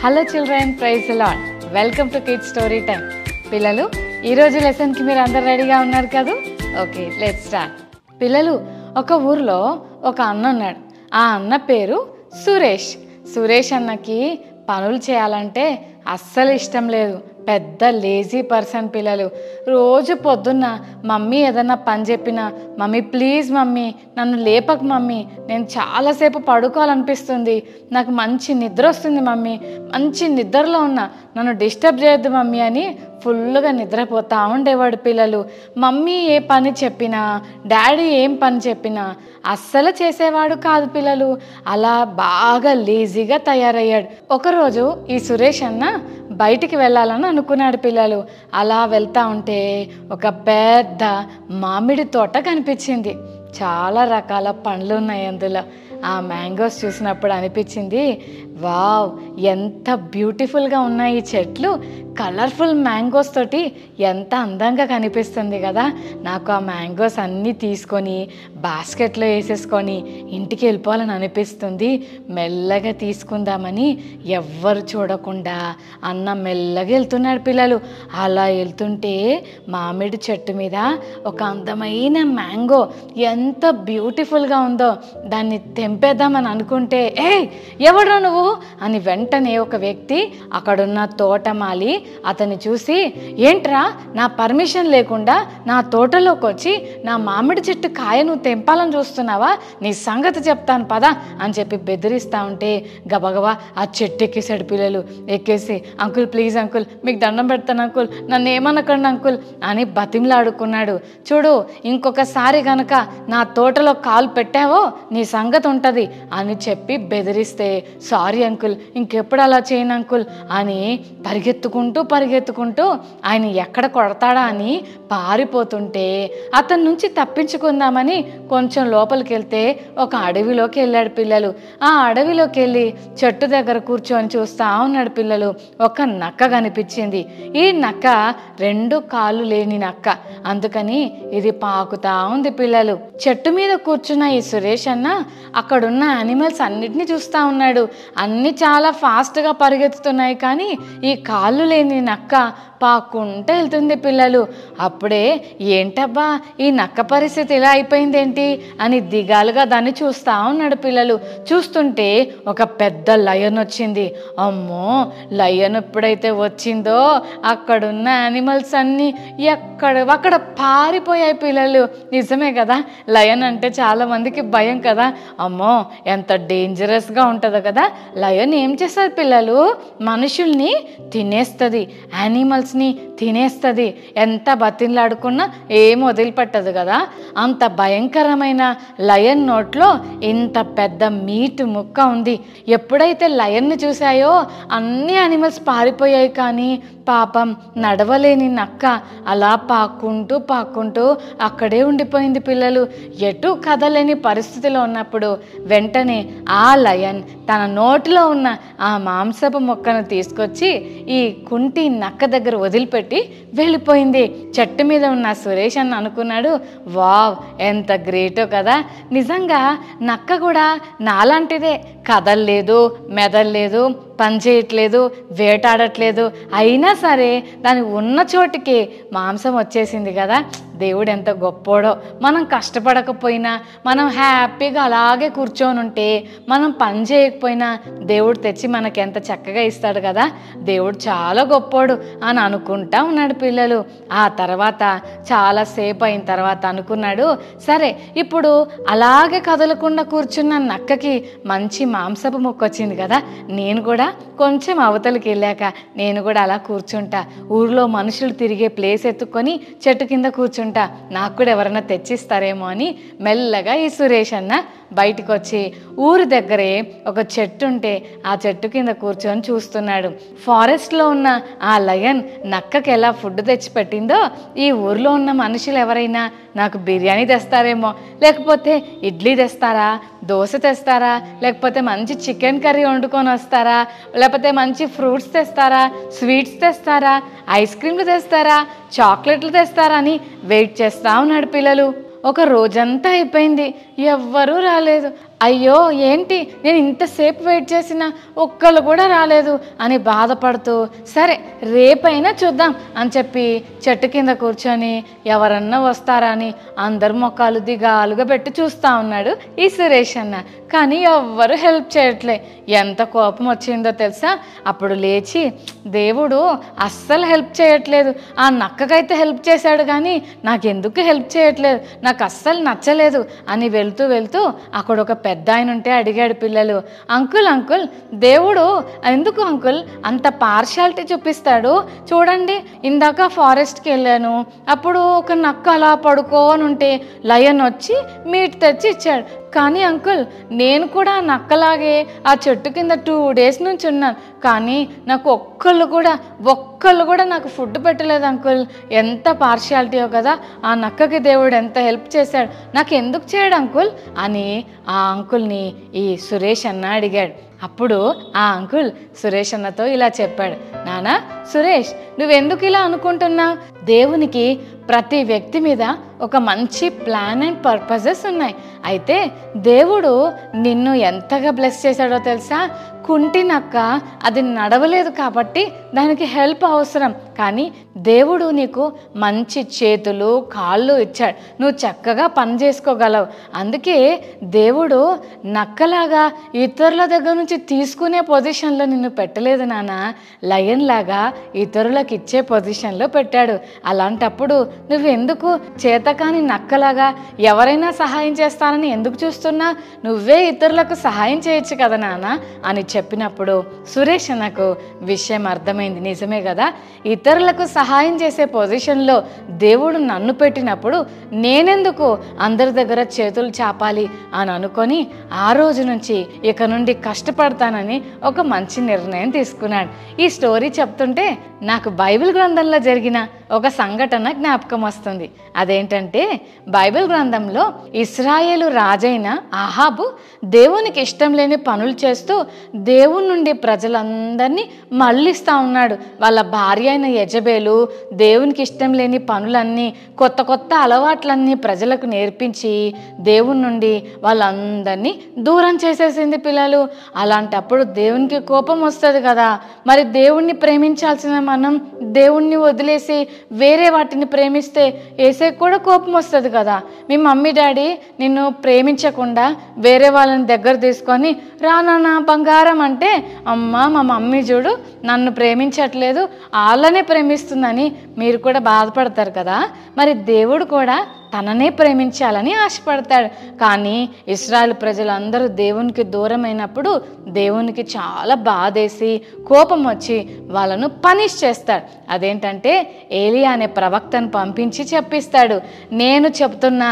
Hello children, praise the Lord. Welcome to kids story time. పిల్లలు, ఈరోజు లెసన్కి మీరు అందరు రెడీగా ఉన్నారు కదా? Okay, let's start. పిల్లలు, ఒక ఊర్లో ఒక అన్న ఉన్నాడు. ఆ అన్న పేరు సురేష్. సురేష్ అన్నకి పనులు చేయాలంటే అస్సలు ఇష్టం లేదు. పెద్ద లేజీ పర్సన్. పిల్లలు, రోజు పొద్దున్న మమ్మీ ఏదన్నా పని చెప్పినా, మమ్మీ ప్లీజ్ మమ్మీ నన్ను లేపకు మమ్మీ, నేను చాలాసేపు పడుకోవాలనిపిస్తుంది, నాకు మంచి నిద్ర వస్తుంది మమ్మీ, మంచి నిద్రలో ఉన్నా, నన్ను డిస్టర్బ్ చేయొద్దు మమ్మీ అని ఫుల్గా నిద్రపోతూ ఉండేవాడు. పిల్లలు, మమ్మీ ఏ పని చెప్పినా, డాడీ ఏం పని చెప్పినా అస్సలు చేసేవాడు కాదు. పిల్లలు, అలా బాగా లేజీగా తయారయ్యాడు. ఒకరోజు ఈ సురేష్ అన్న బయటికి వెళ్ళాలని అనుకున్నాడు. పిల్లలు, అలా వెళ్తూ ఉంటే ఒక పెద్ద మామిడి తోట కనిపించింది. చాలా రకాల పండ్లు ఉన్నాయి అందులో. ఆ మ్యాంగోస్ చూసినప్పుడు అనిపించింది, వావ్ ఎంత బ్యూటిఫుల్గా ఉన్నాయి ఈ చెట్లు, కలర్ఫుల్ మ్యాంగోస్ తోటి ఎంత అందంగా కనిపిస్తుంది కదా. నాకు ఆ మ్యాంగోస్ అన్నీ తీసుకొని బాస్కెట్లో వేసేసుకొని ఇంటికి వెళ్ళిపోవాలని అనిపిస్తుంది. మెల్లగా తీసుకుందామని ఎవ్వరు చూడకుండా అన్న మెల్లగా వెళ్తున్నాడు. పిల్లలు, అలా వెళ్తుంటే మామిడి చెట్టు మీద ఒక అందమైన మ్యాంగో ఎంత బ్యూటిఫుల్గా ఉందో, దాన్ని తెంపేద్దామని అనుకుంటే, ఎవడ్రా నువ్వు అని వెంటనే ఒక వ్యక్తి, అక్కడున్న తోటమాలి, అతన్ని చూసి, ఏంట్రా నా పర్మిషన్ లేకుండా నా తోటలోకి వచ్చి నా మామిడి చెట్టు కాయ నువ్వు తెంపాలని చూస్తున్నావా, నీ సంగతి చెప్తాను పదా అని చెప్పి బెదిరిస్తూ ఉంటే గబగబా ఆ చెట్టు ఎక్కేసాడు. పిల్లలు, ఎక్కేసి, అంకుల్ ప్లీజ్ అంకుల్, మీకు దండం పెడతాను అంకుల్, నన్ను ఏమనకండి అంకుల్ అని బతిమలాడుకున్నాడు. చూడు, ఇంకొకసారి కనుక నా తోటలో కాలు పెట్టావో నీ సంగతి ఉంటుంది అని చెప్పి బెదిరిస్తే, సారీ అంకుల్, ఇంకెప్పుడు అలా చేయను అంకుల్ అని పరిగెత్తుకుంటూ ఆయన ఎక్కడ కొడతాడా అని పారిపోతుంటే, అతని నుంచి తప్పించుకుందామని కొంచెం లోపలికి వెళ్తే ఒక అడవిలోకి వెళ్ళాడు. పిల్లలు, ఆ అడవిలోకి వెళ్ళి చెట్టు దగ్గర కూర్చొని చూస్తూ ఉన్నాడు. పిల్లలు, ఒక నక్క కనిపించింది. ఈ నక్క 2 కాళ్ళు లేని నక్క, అందుకని ఇది పాకుతా ఉంది. పిల్లలు, చెట్టు మీద కూర్చున్న ఈ సురేష్ అన్న అక్కడున్న యానిమల్స్ అన్నిటినీ చూస్తూ ఉన్నాడు. అన్నీ చాలా ఫాస్ట్గా పరిగెత్తుతున్నాయి, కానీ ఈ కాళ్ళు లేని నక్క పాక్కుంటూ వెళ్తుంది. పిల్లలు, అప్పుడే ఏంటబ్బా ఈ నక్క పరిస్థితి ఇలా అయిపోయిందేంటి అని దిగాలుగా దాన్ని చూస్తూ ఉన్నాడు. పిల్లలు, చూస్తుంటే ఒక పెద్ద లయన్ వచ్చింది. అమ్మో, లయన్ ఎప్పుడైతే వచ్చిందో అక్కడున్న యానిమల్స్ అన్నీ అక్కడ పారిపోయాయి. పిల్లలు, నిజమే కదా, లయన్ అంటే చాలా మందికి భయం కదా. అమ్మో, ఎంత డేంజరస్గా ఉంటుందో కదా. లయన్ ఏం చేస్తుంది పిల్లలు, మనుషుల్ని తినేస్తుంది, యానిమల్స్ని తినేస్తుంది. ఎంత బతిలాడుకున్నా ఏం వదిలిపెట్టదు కదా. అంత భయంకరమైన లయన్ నోట్లో ఇంత పెద్ద మీటు ముక్క ఉంది. ఎప్పుడైతే లయన్ని చూశాయో అన్ని యానిమల్స్ పారిపోయాయి, కానీ పాపం నడవలేని నక్క అలా పాక్కుంటూ అక్కడే ఉండిపోయింది. పిల్లలు, ఎటు కదలేని పరిస్థితిలో ఉన్నప్పుడు వెంటనే ఆ లయన్ తన నోటిలో ఉన్న ఆ మాంసపు మొక్కను తీసుకొచ్చి ఈ కుంటి నక్క దగ్గర వదిలిపెట్టి వెళ్ళిపోయింది. చెట్టు మీద ఉన్న సురేష్ అన్న అనుకున్నాడు, వావ్ ఎంత గ్రేటో కదా, నిజంగా నక్క కూడా నాలాంటిదే, కదల్లేదు, మెదల్లేదు, పని చేయట్లేదు, వేటాడట్లేదు, అయినా సరే దాని ఉన్న చోటికి మాంసం వచ్చేసింది కదా. దేవుడు ఎంత గొప్పోడో. మనం కష్టపడకపోయినా, మనం హ్యాపీగా అలాగే కూర్చొని ఉంటే, మనం పని చేయకపోయినా దేవుడు తెచ్చి మనకి ఎంత చక్కగా ఇస్తాడు కదా. దేవుడు చాలా గొప్పోడు అని అనుకుంటా ఉన్నాడు. పిల్లలు, ఆ తర్వాత చాలాసేపు అయిన తర్వాత అనుకున్నాడు, సరే ఇప్పుడు అలాగే కదలకుండా కూర్చున్న నక్కకి మంచి మాంసపు ముక్క వచ్చింది కదా, నేను కూడా కొంచెం అవతలికి వెళ్ళాక నేను కూడా అలా కూర్చుంటా, ఊర్లో మనుషులు తిరిగే ప్లేస్ ఎత్తుకొని చెట్టు కింద కూర్చుంటా, నాకు కూడా ఎవరైనా తెచ్చిస్తారేమో అని మెల్లగా ఈ సురేష్ అన్న బయటకు వచ్చి ఊరి దగ్గరే ఒక చెట్టు ఉంటే ఆ చెట్టు కింద కూర్చొని చూస్తున్నాడు. ఫారెస్ట్లో ఉన్న ఆ లయన్ నక్కకి ఎలా ఫుడ్ తెచ్చి పెట్టిందో, ఈ ఊర్లో ఉన్న మనుషులు ఎవరైనా నాకు బిర్యానీ తెస్తారేమో, లేకపోతే ఇడ్లీ తెస్తారా, దోశ తెస్తారా, లేకపోతే మంచి చికెన్ కర్రీ వండుకొని వస్తారా, లేకపోతే మంచి ఫ్రూట్స్ తెస్తారా, స్వీట్స్ తెస్తారా, ఐస్ క్రీమ్లు తెస్తారా, చాక్లెట్లు తెస్తారా అని వెయిట్ చేస్తూ ఉన్నాడు. పిల్లలు, ఒక రోజంతా అయిపోయింది, ఎవ్వరూ రాలేదు. అయ్యో ఏంటి నేను ఇంతసేపు వెయిట్ చేసినా ఒక్కళ్ళు కూడా రాలేదు అని బాధపడుతూ సరే రేపైనా చూద్దాం అని చెప్పి చెట్టు కింద కూర్చొని ఎవరన్నా వస్తారా అని అందరు మొక్కలు దిగాలుగా పెట్టి చూస్తూ ఉన్నాడు ఈ సురేష్ అన్న. కానీ ఎవ్వరు హెల్ప్ చేయట్లే. ఎంత కోపం వచ్చిందో తెలుసా? అప్పుడు లేచి దేవుడు అస్సలు హెల్ప్ చేయట్లేదు, ఆ నక్కకైతే హెల్ప్ చేశాడు కానీ నాకెందుకు హెల్ప్ చేయట్లేదు, నాకు అస్సలు నచ్చలేదు అని వెళ్తూ వెళ్తూ అక్కడ ఒక పెద్ద ఆయన ఉంటే అడిగాడు పిల్లలు, అంకుల్ అంకుల్ దేవుడు ఎందుకు అంకుల్ అంత పార్షాలిటీ చూపిస్తాడు? చూడండి ఇందాక ఫారెస్ట్కి వెళ్ళాను, అప్పుడు ఒక నక్క అలా పడుకోని ఉంటే లయన్ వచ్చి మీట్ తెచ్చి ఇచ్చాడు. కానీ అంకుల్ నేను కూడా నక్కలాగే ఆ చెట్టు కింద 2 days నుంచి ఉన్నాను, కానీ నాకు ఒక్కళ్ళు కూడా నాకు ఫుడ్ పెట్టలేదు అంకుల్. ఎంత పార్షియాలిటీయో కదా, ఆ నక్కకి దేవుడు ఎంత హెల్ప్ చేశాడు, నాకు ఎందుకు చేయడు అంకుల్ అని ఆ అంకుల్ని ఈ సురేష్ అన్న అడిగాడు. అప్పుడు ఆ అంకుల్ సురేష్ అన్నతో ఇలా చెప్పాడు, నానా సురేష్ నువ్వెందుకు ఇలా అనుకుంటున్నావు? దేవునికి ప్రతి వ్యక్తి మీద ఒక మంచి ప్లాన్ అండ్ పర్పసెస్ ఉన్నాయి. అయితే దేవుడు నిన్ను ఎంతగా బ్లెస్ చేశాడో తెలుసా? కుంటి నక్క అది నడవలేదు కాబట్టి దానికి హెల్ప్ అవసరం, కానీ దేవుడు నీకు మంచి చేతులు కాళ్ళు ఇచ్చాడు, నువ్వు చక్కగా పని చేసుకోగలవు. అందుకే దేవుడు నక్కలాగా ఇతరుల దగ్గర నుంచి తీసుకునే పొజిషన్లో నిన్ను పెట్టలేదు నాన్న, లయన్ లాగా ఇతరులకు ఇచ్చే పొజిషన్లో పెట్టాడు. అలాంటప్పుడు నువ్వెందుకు చేతకాని నక్కలాగా ఎవరైనా సహాయం చేస్తానని ఎందుకు చూస్తున్నా? నువ్వే ఇతరులకు సహాయం చేయొచ్చు కదా నాన్న అని చెప్పినప్పుడు సురేష్ నాకు విషయం అర్థమైంది. నిజమే కదా, ఇతరులకు సహాయం చేసే పొజిషన్లో దేవుడు నన్ను పెట్టినప్పుడు నేనెందుకు అందరి దగ్గర చేతులు చాపాలి అని అనుకొని ఆ రోజు నుంచి ఇక నుండి కష్టపడతానని ఒక మంచి నిర్ణయం తీసుకున్నాడు. ఈ స్టోరీ చెప్తుంటే నాకు బైబిల్ గ్రంథంలో జరిగిన ఒక సంఘటన జ్ఞాపకం వస్తుంది. అదేంటంటే బైబిల్ గ్రంథంలో ఇశ్రాయేలు రాజైన ఆహాబు దేవునికి ఇష్టం లేని పనులు చేస్తూ దేవుని నుండి ప్రజలందరినీ మళ్ళిస్తూ ఉన్నాడు. వాళ్ళ భార్య అయిన యెజబెలు దేవునికి ఇష్టం లేని పనులన్నీ కొత్త కొత్త అలవాట్లన్నీ ప్రజలకు నేర్పించి దేవుని నుండి వాళ్ళందరినీ దూరం చేసేసింది పిల్లలు. అలాంటప్పుడు దేవునికి కోపం వస్తుంది కదా, మరి దేవుణ్ణి ప్రేమించాల్సిన మనం దేవుణ్ణి వదిలేసి వేరే వాటిని ప్రేమిస్తే ఏసే కూడా కోపం వస్తుంది కదా. మీ మమ్మీ డాడీ నిన్ను ప్రేమించకుండా వేరే వాళ్ళని దగ్గర తీసుకొని రానా బంగారం అంటే అమ్మ మా మమ్మీ చూడు నన్ను ప్రేమించట్లేదు వాళ్ళనే ప్రేమిస్తుందని మీరు కూడా బాధపడతారు కదా. మరి దేవుడు కూడా తననే ప్రేమించాలని ఆశపడతాడు. కానీ ఇశ్రాయేలు ప్రజలందరూ దేవునికి దూరమైనప్పుడు దేవునికి చాలా బాధేసి కోపం వచ్చి వాళ్ళను పనిష్ చేస్తాడు. అదేంటంటే ఏలియా అనే ప్రవక్తను పంపించి చెప్పిస్తాడు, నేను చెప్తున్నా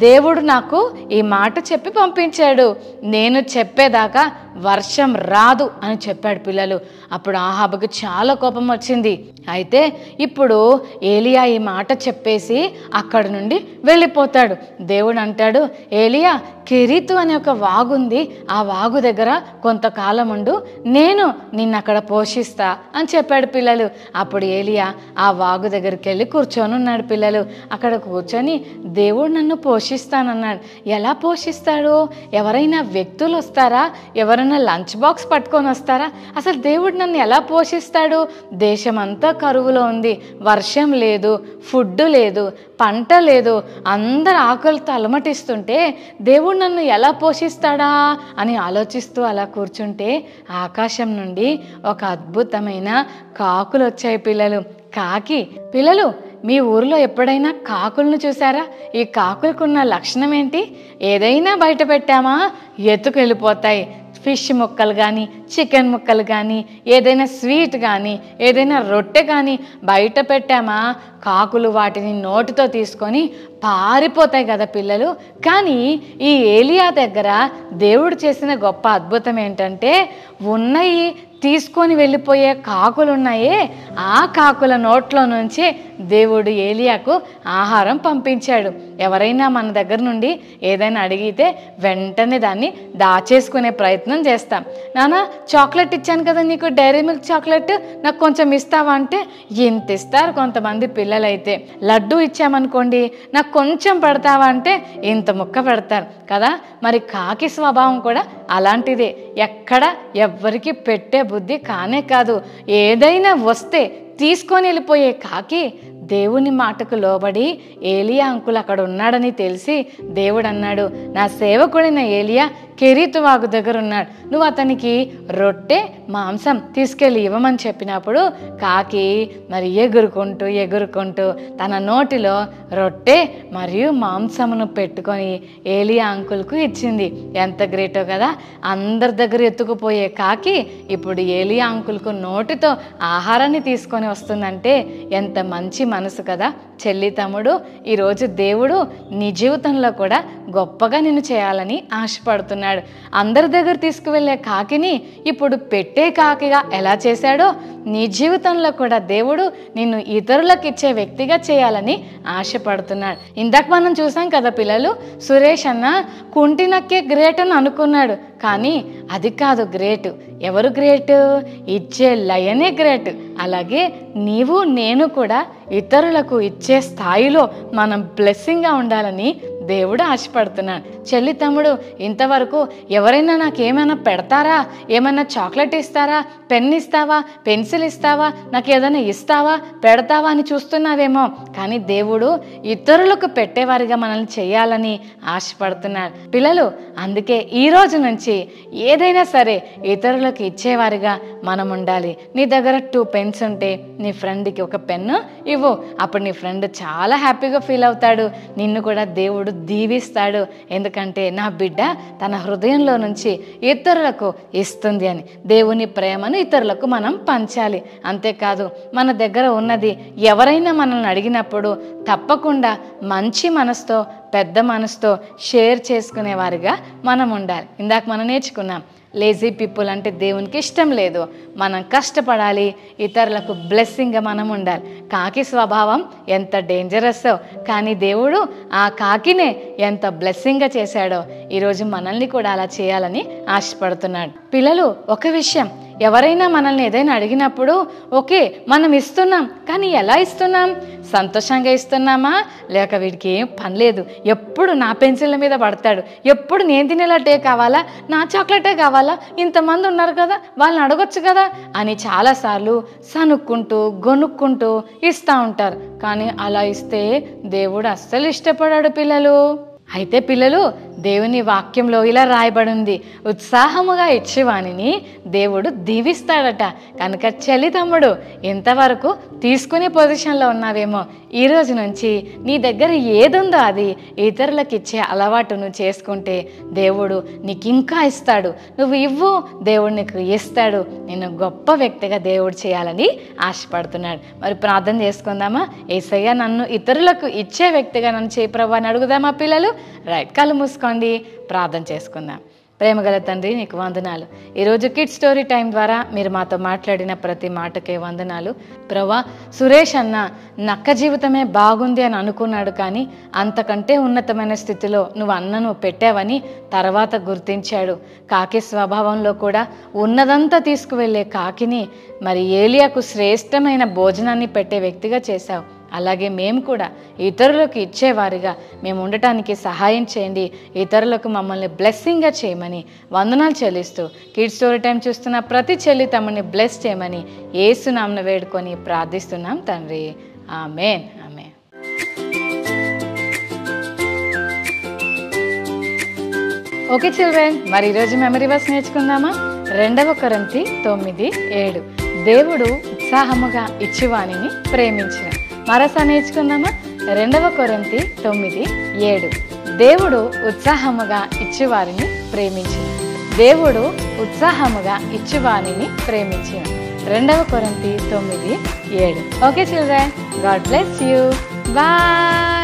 దేవుడు నాకు ఈ మాట చెప్పి పంపించాడు, నేను చెప్పేదాకా వర్షం రాదు అని చెప్పాడు పిల్లలు. అప్పుడు ఆహాబుకి చాలా కోపం వచ్చింది. అయితే ఇప్పుడు ఏలియా ఈ మాట చెప్పేసి అక్కడి నుండి వెళ్ళిపోతాడు. దేవుడు అంటాడు, ఏలియా కెరీతు అనే ఒక వాగుంది, ఆ వాగు దగ్గర కొంతకాలం ఉండు, నేను నిన్ను అక్కడ పోషిస్తా అని చెప్పాడు పిల్లలు. అప్పుడు ఏలియా ఆ వాగు దగ్గరికి వెళ్ళి కూర్చొని ఉన్నాడు పిల్లలు. అక్కడ కూర్చొని దేవుడు నన్ను పోషిస్తానన్నాడు. ఎలా పోషిస్తాడు? ఎవరైనా వ్యక్తులు వస్తారా? ఎవరైనా లంచ్ బాక్స్ పట్టుకొని వస్తారా? అసలు దేవుడు నన్ను ఎలా పోషిస్తాడు? దేశమంతా కరువులో ఉంది, వర్షం లేదు, ఫుడ్ లేదు, పంట లేదు, అందరు ఆకలితో అలమటిస్తుంటే దేవుడు నన్ను ఎలా పోషిస్తాడా అని ఆలోచిస్తూ అలా కూర్చుంటే ఆకాశం నుండి ఒక అద్భుతమైన కాకులు వచ్చాయి పిల్లలు. పిల్లలు మీ ఊరిలో ఎప్పుడైనా కాకులను చూసారా? ఈ కాకులకున్న లక్షణం ఏంటి? ఏదైనా బయట పెట్టామా ఎత్తుకెళ్ళిపోతాయి. ఫిష్ ముక్కలు కానీ, చికెన్ ముక్కలు కానీ, ఏదైనా స్వీట్ కానీ, ఏదైనా రొట్టె కానీ బయట పెట్టామా కాకులు వాటిని నోటితో తీసుకొని పారిపోతాయి కదా పిల్లలు. కానీ ఈ ఏలియా దగ్గర దేవుడు చేసిన గొప్ప అద్భుతం ఏంటంటే ఉన్నయి తీసుకొని వెళ్ళిపోయే కాకులు ఉన్నాయే, ఆ కాకుల నోట్లో నుంచి దేవుడు ఏలియాకు ఆహారం పంపించాడు. ఎవరైనా మన దగ్గర నుండి ఏదైనా అడిగితే వెంటనే దాన్ని దాచేసుకునే ప్రయత్నం చేస్తాం. నాన్న చాక్లెట్ ఇచ్చాను కదా నీకు, డైరీ మిల్క్ చాక్లెట్, నాకు కొంచెం ఇస్తావా అంటే ఇంత ఇస్తారు కొంతమంది పిల్లలైతే. లడ్డు ఇచ్చామనుకోండి, నాకు కొంచెం పెడతావా అంటే ఇంత ముక్క పెడతారు కదా. మరి కాకి స్వభావం కూడా అలాంటిదే. ఎక్కడ ఎవ్వరికి పెట్టే బుద్ధి కానే కాదు. ఏదైనా వస్తే తీసుకొని వెళ్ళిపోయే కాకి దేవుని మాటకు లోబడి ఏలియా అంకుల్ అక్కడ ఉన్నాడని తెలిసి దేవుడు అన్నాడు, నా సేవకుడైన ఏలియా కెరీతు వాగు దగ్గర ఉన్నాడు, నువ్వు అతనికి రొట్టె మాంసం తీసుకెళ్ళి ఇవ్వమని చెప్పినప్పుడు కాకి మరి ఎగురుకుంటూ తన నోటిలో రొట్టె మరియు మాంసమును పెట్టుకొని ఏలియా అంకుల్కు ఇచ్చింది. ఎంత గ్రేటో కదా. అందరి దగ్గర ఎత్తుకుపోయే కాకి ఇప్పుడు ఏలియా అంకుల్కు నోటితో ఆహారాన్ని తీసుకొని వస్తుందంటే ఎంత మంచి మనసు కదా. చెల్లి తమ్ముడు, ఈరోజు దేవుడు నీ జీవితంలో కూడా గొప్పగా నిన్ను చేయాలని ఆశపడుతున్నాడు. అందరి దగ్గర తీసుకువెళ్ళే కాకిని ఇప్పుడు పెట్టే కాకిగా ఎలా చేశాడో నీ జీవితంలో కూడా దేవుడు నిన్ను ఇతరులకు ఇచ్చే వ్యక్తిగా చేయాలని ఆశపడుతున్నాడు. ఇందాక మనం చూసాం కదా పిల్లలు, సురేష్ అన్న కుంటినక్కే గ్రేట్ అని అనుకున్నాడు, కానీ అది కాదు గ్రేట్. ఎవరు గ్రేట్? ఇచ్చే లయనే గ్రేట్. అలాగే నీవు నేను కూడా ఇతరులకు ఇచ్చే స్థాయిలో మనం బ్లెస్సింగ్గా ఉండాలని దేవుడు ఆశపడుతున్నాడు. చెల్లి తమ్ముడు, ఇంతవరకు ఎవరైనా నాకేమైనా పెడతారా, ఏమైనా చాక్లెట్ ఇస్తారా, పెన్ ఇస్తావా, పెన్సిల్ ఇస్తావా, నాకు ఏదైనా ఇస్తావా, పెడతావా అని చూస్తున్నావేమో, కానీ దేవుడు ఇతరులకు పెట్టేవారిగా మనల్ని చేయాలని ఆశపడుతున్నాడు. పిల్లలు, అందుకే ఈ రోజు నుంచి ఏదైనా సరే ఇతరులకు ఇచ్చేవారిగా మనం ఉండాలి. నీ దగ్గర 2 పెన్స్ ఉంటే నీ ఫ్రెండ్కి ఒక పెన్ను ఇవ్వు. అప్పుడు నీ ఫ్రెండ్ చాలా హ్యాపీగా ఫీల్ అవుతాడు, నిన్ను కూడా దేవుడు దీవిస్తాడు. ఎందుకంటే నా బిడ్డ తన హృదయంలో నుంచి ఇతరులకు ఇస్తుంది అని. దేవుని ప్రేమను ఇతరులకు మనం పంచాలి. అంతేకాదు, మన దగ్గర ఉన్నది ఎవరైనా మనల్ని అడిగినప్పుడు తప్పకుండా మంచి మనసుతో, పెద్ద మనసుతో షేర్ చేసుకునే వారిగా మనం ఉండాలి. ఇందాక మనం నేర్చుకున్నాం, లేజీ పీపుల్ అంటే దేవునికి ఇష్టం లేదు. మనం కష్టపడాలి, ఇతరులకు బ్లెస్సింగ్గా మనం ఉండాలి. కాకి స్వభావం ఎంత డేంజరస్సో, కానీ దేవుడు ఆ కాకినే ఎంత బ్లెస్సింగ్గా చేశాడో ఈరోజు మనల్ని కూడా అలా చేయాలని ఆశపడుతున్నాడు. పిల్లలు, ఒక విషయం, ఎవరైనా మనల్ని ఏదైనా అడిగినప్పుడు ఓకే మనం ఇస్తున్నాం, కానీ ఎలా ఇస్తున్నాం? సంతోషంగా ఇస్తున్నామా, లేక వీడికి ఏం పని లేదు, ఎప్పుడు నా పెన్సిళ్ళ మీద పడతాడు, ఎప్పుడు నేను తినేలాటే కావాలా, నా చాక్లెటే కావాలా, ఇంతమంది ఉన్నారు కదా వాళ్ళని అడగొచ్చు కదా అని చాలాసార్లు సనుక్కుంటూ గొనుక్కుంటూ ఇస్తూ ఉంటారు. కానీ అలా ఇస్తే దేవుడు అస్సలు ఇష్టపడాడు పిల్లలు. అయితే పిల్లలు, దేవుని వాక్యంలో ఇలా రాయబడి ఉంది, ఉత్సాహముగా ఇచ్చేవానిని దేవుడు దీవిస్తాడట. కనుక చెల్లి తమ్ముడు, ఇంతవరకు తీసుకునే పొజిషన్లో ఉన్నావేమో, ఈ రోజు నుంచి నీ దగ్గర ఏదుందో అది ఇతరులకు ఇచ్చే అలవాటు నువ్వు చేసుకుంటే దేవుడు నీకు ఇంకా ఇస్తాడు. నువ్వు ఇవ్వు, దేవుడు నీకు ఇస్తాడు. నిన్ను గొప్ప వ్యక్తిగా దేవుడు చేయాలని ఆశపడుతున్నాడు. మరి ప్రార్థన చేసుకుందామా? యేసయ్య, నన్ను ఇతరులకు ఇచ్చే వ్యక్తిగా నన్ను చేయి ప్రభువా అని అడుగుదామా పిల్లలు? రైట్, కళ్ళు మూసుకోండి, ప్రార్థన చేసుకుందాం. ప్రేమగల తండ్రి, నీకు వందనాలు. ఈరోజు కిడ్స్ స్టోరీ టైం ద్వారా మీరు మాతో మాట్లాడిన ప్రతి మాటకే వందనాలు ప్రభువా. సురేష్ అన్న నక్క జీవితమే బాగుంది అని అనుకున్నాడు, కానీ అంతకంటే ఉన్నతమైన స్థితిలో నువ్వు అన్నను పెట్టావని తర్వాత గుర్తించాడు. కాకి స్వభావంలో కూడా ఉన్నదంతా తీసుకువెళ్ళే కాకిని మరి ఏలియాకు శ్రేష్టమైన భోజనాన్ని పెట్టే వ్యక్తిగా చేశావు. అలాగే మేము కూడా ఇతరులకు ఇచ్చేవారిగా మేము ఉండటానికి సహాయం చేయండి. ఇతరులకు మమ్మల్ని బ్లెస్సింగ్గా చేయమని వందనాలు చెల్లిస్తూ కిడ్స్ స్టోరీ టైం చూస్తున్న ప్రతి చెల్లి తమని బ్లెస్ చేయమని యేసు నామమున వేడుకొని ప్రార్థిస్తున్నాం తండ్రి. ఆమేన్, ఆమేన్. ఓకే చిల్డ్రన్, మరి ఈరోజు మెమరీ వర్స్ నేర్చుకుందామా? 2 కొరింథీ 9:7 దేవుడు ఉత్సాహముగా ఇచ్చువానిని ప్రేమించిన. మరోసారి నేర్చుకుందామా? 2 కొరింథీ 9:7 దేవుడు ఉత్సాహముగా ఇచ్చువారిని ప్రేమించిన. దేవుడు ఉత్సాహముగా ఇచ్చువానిని ప్రేమించిన. 2 కొరింథీ 9:7. Okay children, God bless you. Bye.